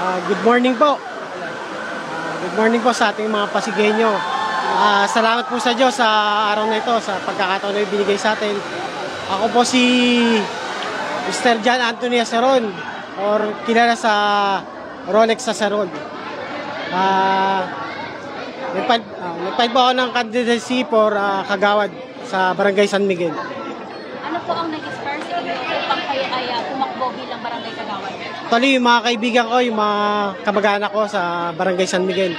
Good morning po. Good morning po sa ating mga Pasigueño. Salamat po sa Diyos sa araw na ito, sa pagkakataon na binigay sa atin. Ako po si Mr. John Anthony Aceron, or kilala sa Rolex Aceron. Nagpahid po ako ng candidacy for Kagawad sa Barangay San Miguel. Ano po ang nag-inspire sa inyo upang kayo ay tumakbo bilang Barangay Kagawad? Actually, yung mga kaibigan ko, yung mga kamag-anak ko sa Barangay San Miguel.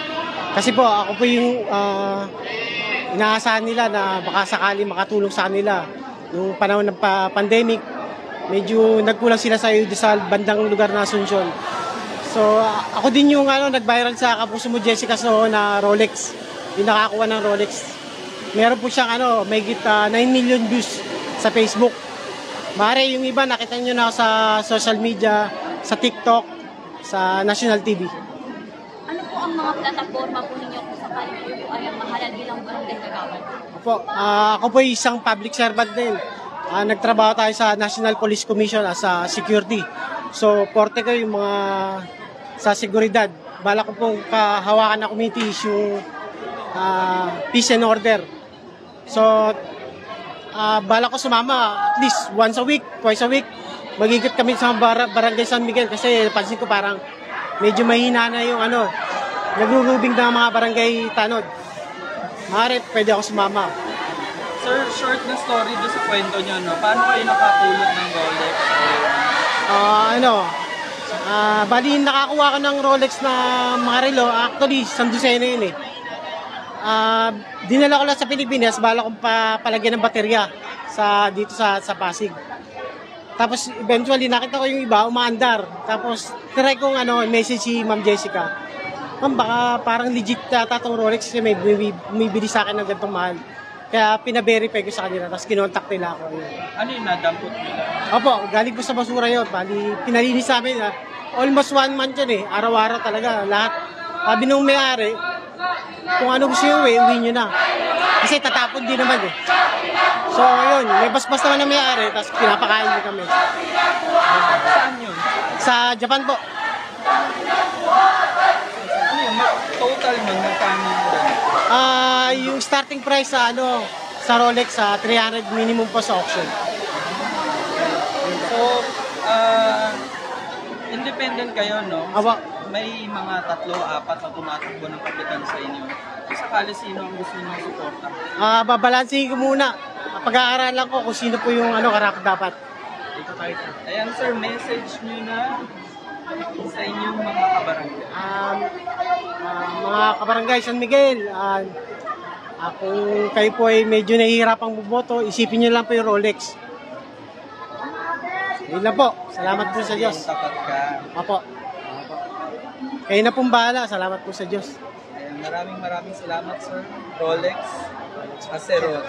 Kasi po, ako po yung inaasahan nila na baka sakali makatulong sa kanila. Nung panahon ng pandemic, medyo nagkulang sila sa bandang lugar na Asuncion. So, ako din yung nag-viral sa Kapuso Mo Jessica Soho na Rolex. Yung nakakuha ng Rolex. Meron po siyang mahigit 9 million views sa Facebook. Mare, yung iba nakita nyo na sa social media, sa TikTok, sa National TV. Ano po ang mga plataforma po ninyo kung sakali po ay mahalal bilang Barangay Kagawad? Ako po isang public servant din. Nagtrabaho tayo sa National Police Commission as a security. So, porte ko yung mga sa seguridad. Bala ko pong kahawakan na committee is yung peace and order. So, bala ko sumama at least once a week, twice a week. Magigit kami sa Barangay San Miguel kasi pansin ko parang medyo mahina na yung nagrurubing ng mga barangay tanod. Maaari, pwede ako sumama. Sir, short na story doon sa kwento nyo, no? Paano kayo nakapulot ng Rolex? Bali nakakuha ko ng Rolex na mga relo. Actually, Sandusena yun eh. Dinala ko lang sa Pilipinas, bala kong palagyan ng baterya dito sa Pasig. Tapos eventually nakita ko yung iba umaandar. Tapos try kong message si Ma'am Jessica. Ma'am, baka parang legit yata itong Rolex kasi may bumibili sa akin ng ganitong mahal. Kaya pina-verify ko sa kanila, tapos kinontak nila ako. Ano yung nadampot nila? Opo, galing po sa basura yun. Bali, pinalinis sa amin. Almost 1 month yun eh. Araw-araw talaga. Lahat. Sabi nung may-ari, kung ano gusto nyo uwi nyo na. Kasi tatapon din naman eh. So yun, may basbas naman na may-ari, tapos pinapakain nyo kami. Saan yun? Sa Japan po. Ano yun? Total man, magkano yun? Yung starting price sa Rolex sa 300 minimum po sa auction. So, independent kayo, no? May mga 3-4 na tumatakbo ng kapitan sa inyo. Kung sakali sino ang gusto nyo suporta? Babalansin ko muna. Pag-aaralan ko kung sino po yung karapat dapat. Ayan sir, message nyo na sa inyong mga kabarangay. Mga kabarangay San Miguel, kung kayo po ay medyo nahihirapang bumoto, isipin nyo lang po yung Rolex. Yun lang po. Salamat po sa Diyos. Tapat ka. Opo. Kayo na pong bahala. Salamat po sa Diyos. Maraming salamat sir. Rolex Aceron.